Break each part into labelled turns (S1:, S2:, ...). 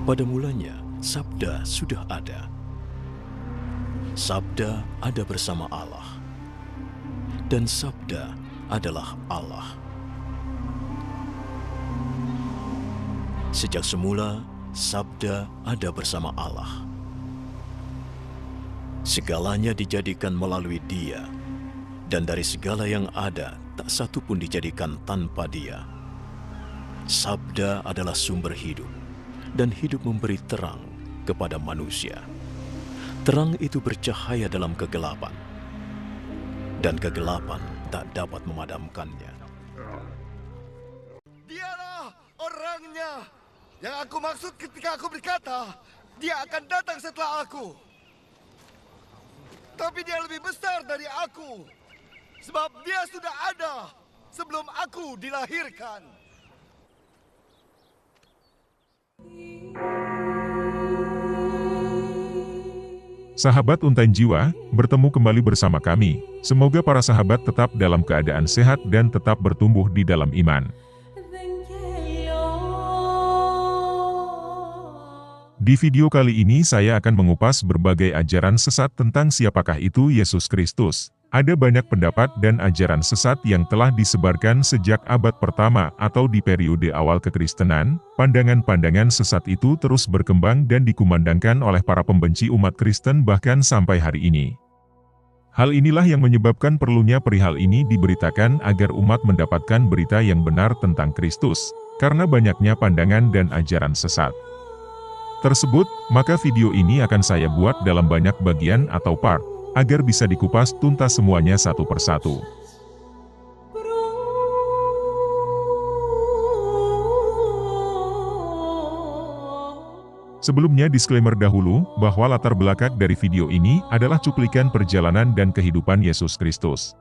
S1: Pada mulanya, Sabda sudah ada. Sabda ada bersama Allah. Dan Sabda adalah Allah. Sejak semula, Sabda ada bersama Allah. Segalanya dijadikan melalui Dia, dan dari segala yang ada, tak satu pun dijadikan tanpa Dia. Sabda adalah sumber hidup, dan hidup memberi terang kepada manusia. Terang itu bercahaya dalam kegelapan, dan kegelapan tak dapat memadamkannya.
S2: Dialah orangnya yang aku maksud ketika aku berkata, dia akan datang setelah aku. Tapi dia lebih besar dari aku, sebab dia sudah ada sebelum aku dilahirkan.
S3: Sahabat Untayan Jiwa, bertemu kembali bersama kami. Semoga para sahabat tetap dalam keadaan sehat dan tetap bertumbuh di dalam iman. Di video kali ini saya akan mengupas berbagai ajaran sesat tentang siapakah itu Yesus Kristus. Ada banyak pendapat dan ajaran sesat yang telah disebarkan sejak abad pertama atau di periode awal kekristenan. Pandangan-pandangan sesat itu terus berkembang dan dikumandangkan oleh para pembenci umat Kristen bahkan sampai hari ini. Hal inilah yang menyebabkan perlunya perihal ini diberitakan agar umat mendapatkan berita yang benar tentang Kristus, karena banyaknya pandangan dan ajaran sesat tersebut, maka video ini akan saya buat dalam banyak bagian atau part, agar bisa dikupas tuntas semuanya satu persatu. Sebelumnya disclaimer dahulu, bahwa latar belakang dari video ini adalah cuplikan perjalanan dan kehidupan Yesus Kristus.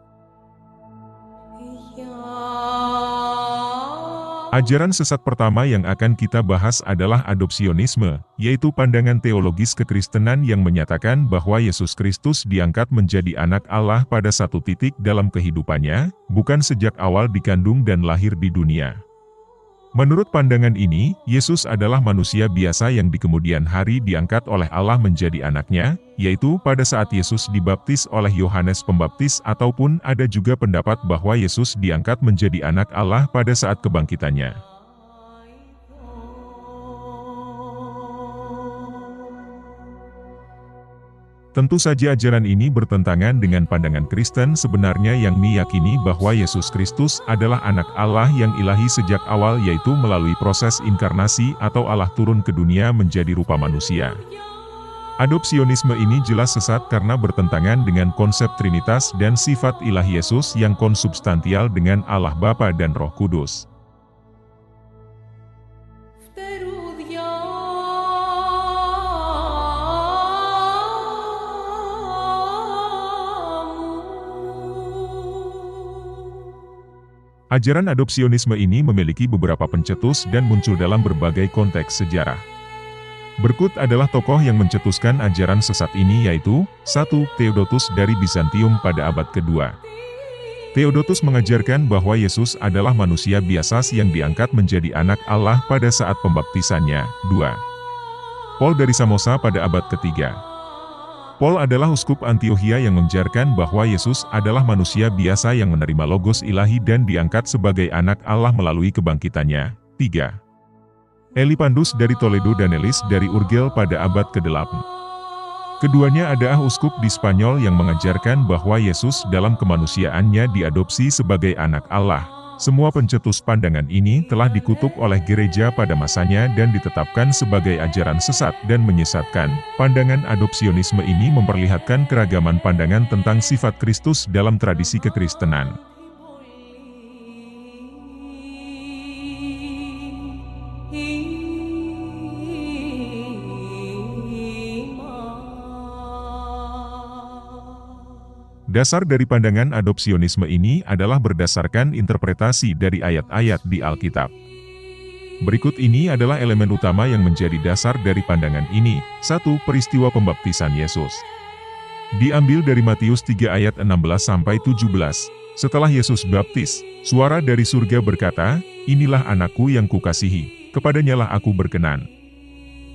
S3: Ajaran sesat pertama yang akan kita bahas adalah adopsionisme, yaitu pandangan teologis kekristenan yang menyatakan bahwa Yesus Kristus diangkat menjadi anak Allah pada satu titik dalam kehidupannya, bukan sejak awal dikandung dan lahir di dunia. Menurut pandangan ini, Yesus adalah manusia biasa yang di kemudian hari diangkat oleh Allah menjadi anaknya, yaitu pada saat Yesus dibaptis oleh Yohanes Pembaptis, ataupun ada juga pendapat bahwa Yesus diangkat menjadi anak Allah pada saat kebangkitannya. Tentu saja ajaran ini bertentangan dengan pandangan Kristen sebenarnya yang meyakini bahwa Yesus Kristus adalah anak Allah yang ilahi sejak awal, yaitu melalui proses inkarnasi atau Allah turun ke dunia menjadi rupa manusia. Adopsionisme ini jelas sesat karena bertentangan dengan konsep Trinitas dan sifat ilahi Yesus yang konsubstantial dengan Allah Bapa dan Roh Kudus. Ajaran adopsionisme ini memiliki beberapa pencetus dan muncul dalam berbagai konteks sejarah. Berikut adalah tokoh yang mencetuskan ajaran sesat ini, yaitu 1. Theodotus dari Bizantium pada abad kedua. Theodotus mengajarkan bahwa Yesus adalah manusia biasa yang diangkat menjadi anak Allah pada saat pembaptisannya. 2. Paul dari Samosa pada abad ketiga. Paul adalah uskup Antiokhia yang mengajarkan bahwa Yesus adalah manusia biasa yang menerima logos ilahi dan diangkat sebagai anak Allah melalui kebangkitannya. 3. Elipandus dari Toledo dan Elis dari Urgel pada abad ke-8. Keduanya adalah uskup di Spanyol yang mengajarkan bahwa Yesus dalam kemanusiaannya diadopsi sebagai anak Allah. Semua pencetus pandangan ini telah dikutuk oleh gereja pada masanya dan ditetapkan sebagai ajaran sesat dan menyesatkan. Pandangan adopsionisme ini memperlihatkan keragaman pandangan tentang sifat Kristus dalam tradisi kekristenan. Dasar dari pandangan adopsionisme ini adalah berdasarkan interpretasi dari ayat-ayat di Alkitab. Berikut ini adalah elemen utama yang menjadi dasar dari pandangan ini. 1. Peristiwa pembaptisan Yesus. Diambil dari Matius 3 ayat 16-17. Setelah Yesus baptis, suara dari surga berkata, "Inilah anakku yang kukasihi, kepadanyalah aku berkenan."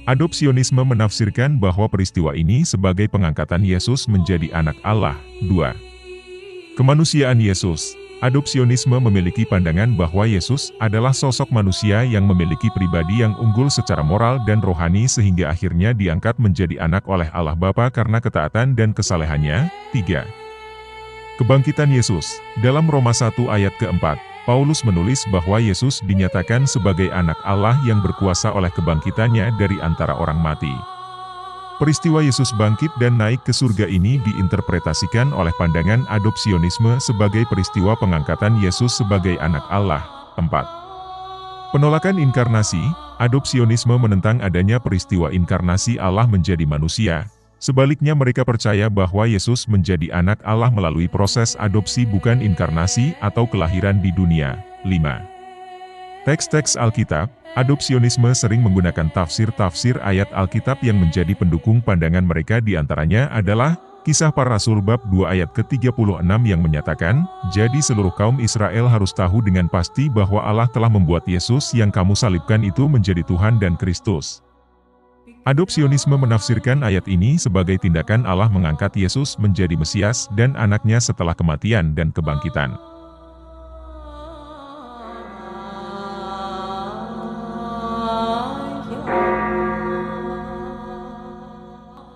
S3: Adopsionisme menafsirkan bahwa peristiwa ini sebagai pengangkatan Yesus menjadi anak Allah. 2. Kemanusiaan Yesus. Adopsionisme memiliki pandangan bahwa Yesus adalah sosok manusia yang memiliki pribadi yang unggul secara moral dan rohani sehingga akhirnya diangkat menjadi anak oleh Allah Bapa karena ketaatan dan kesalehannya. 3. Kebangkitan Yesus. Dalam Roma 1 ayat keempat, Paulus menulis bahwa Yesus dinyatakan sebagai anak Allah yang berkuasa oleh kebangkitannya dari antara orang mati. Peristiwa Yesus bangkit dan naik ke surga ini diinterpretasikan oleh pandangan adopsionisme sebagai peristiwa pengangkatan Yesus sebagai anak Allah. 4. Penolakan inkarnasi. Adopsionisme menentang adanya peristiwa inkarnasi Allah menjadi manusia. Sebaliknya mereka percaya bahwa Yesus menjadi anak Allah melalui proses adopsi bukan inkarnasi atau kelahiran di dunia. 5. Teks-teks Alkitab. Adopsionisme sering menggunakan tafsir-tafsir ayat Alkitab yang menjadi pendukung pandangan mereka, diantaranya adalah Kisah Para Rasul bab 2 ayat ke-36 yang menyatakan, "Jadi seluruh kaum Israel harus tahu dengan pasti bahwa Allah telah membuat Yesus yang kamu salibkan itu menjadi Tuhan dan Kristus." Adopsionisme menafsirkan ayat ini sebagai tindakan Allah mengangkat Yesus menjadi Mesias dan anaknya setelah kematian dan kebangkitan.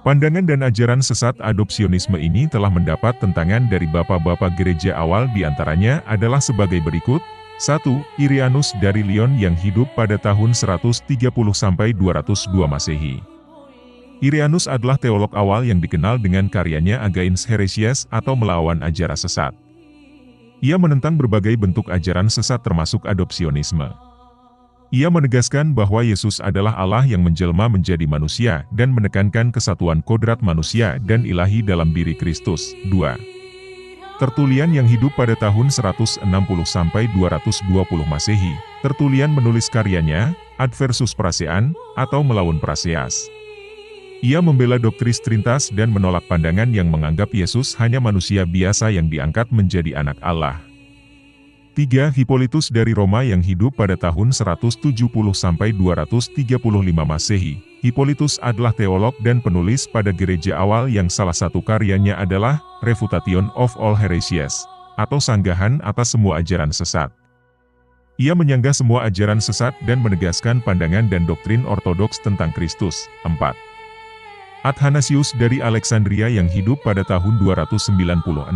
S3: Pandangan dan ajaran sesat adopsionisme ini telah mendapat tentangan dari bapak-bapak gereja awal, diantaranya adalah sebagai berikut. 1. Irenaeus dari Lyon yang hidup pada tahun 130–202 Masehi. Irenaeus adalah teolog awal yang dikenal dengan karyanya Against Heresies atau melawan ajaran sesat. Ia menentang berbagai bentuk ajaran sesat termasuk adopsionisme. Ia menegaskan bahwa Yesus adalah Allah yang menjelma menjadi manusia dan menekankan kesatuan kodrat manusia dan ilahi dalam diri Kristus. 2. Tertullian yang hidup pada tahun 160–220 Masehi. Tertullian menulis karyanya, Ad versus Prasean, atau melawan Praseas. Ia membela doktrin Trintas dan menolak pandangan yang menganggap Yesus hanya manusia biasa yang diangkat menjadi anak Allah. 3. Hippolytus dari Roma yang hidup pada tahun 170–235 Masehi. Hippolytus adalah teolog dan penulis pada gereja awal yang salah satu karyanya adalah Refutation of All Heresies, atau sanggahan atas semua ajaran sesat. Ia menyanggah semua ajaran sesat dan menegaskan pandangan dan doktrin ortodoks tentang Kristus. 4. Athanasius dari Alexandria yang hidup pada tahun 296–373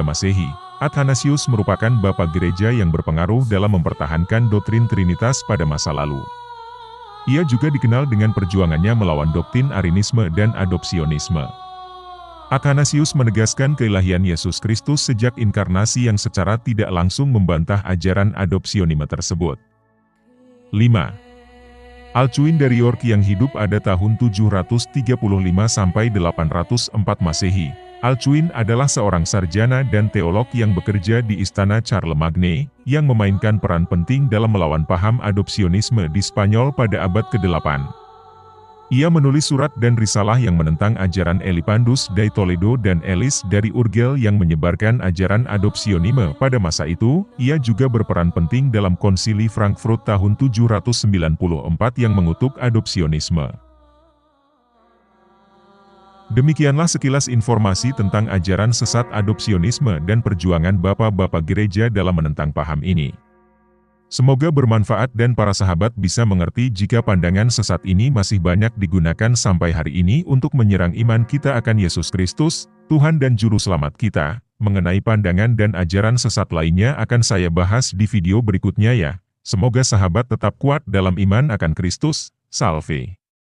S3: Masehi. Athanasius merupakan bapak gereja yang berpengaruh dalam mempertahankan doktrin Trinitas pada masa lalu. Ia juga dikenal dengan perjuangannya melawan doktrin Arianisme dan adopsionisme. Athanasius menegaskan keilahian Yesus Kristus sejak inkarnasi yang secara tidak langsung membantah ajaran adopsionisme tersebut. 5. Alcuin dari York yang hidup pada tahun 735–804 Masehi. Alcuin adalah seorang sarjana dan teolog yang bekerja di Istana Charlemagne, yang memainkan peran penting dalam melawan paham adopsionisme di Spanyol pada abad ke-8. Ia menulis surat dan risalah yang menentang ajaran Elipandus dari Toledo dan Elis dari Urgel yang menyebarkan ajaran adopsionisme pada masa itu. Ia juga berperan penting dalam konsili Frankfurt tahun 794 yang mengutuk adopsionisme. Demikianlah sekilas informasi tentang ajaran sesat adopsionisme dan perjuangan bapak-bapak gereja dalam menentang paham ini. Semoga bermanfaat dan para sahabat bisa mengerti jika pandangan sesat ini masih banyak digunakan sampai hari ini untuk menyerang iman kita akan Yesus Kristus, Tuhan dan Juru Selamat kita. Mengenai pandangan dan ajaran sesat lainnya akan saya bahas di video berikutnya ya. Semoga sahabat tetap kuat dalam iman akan Kristus. Salve.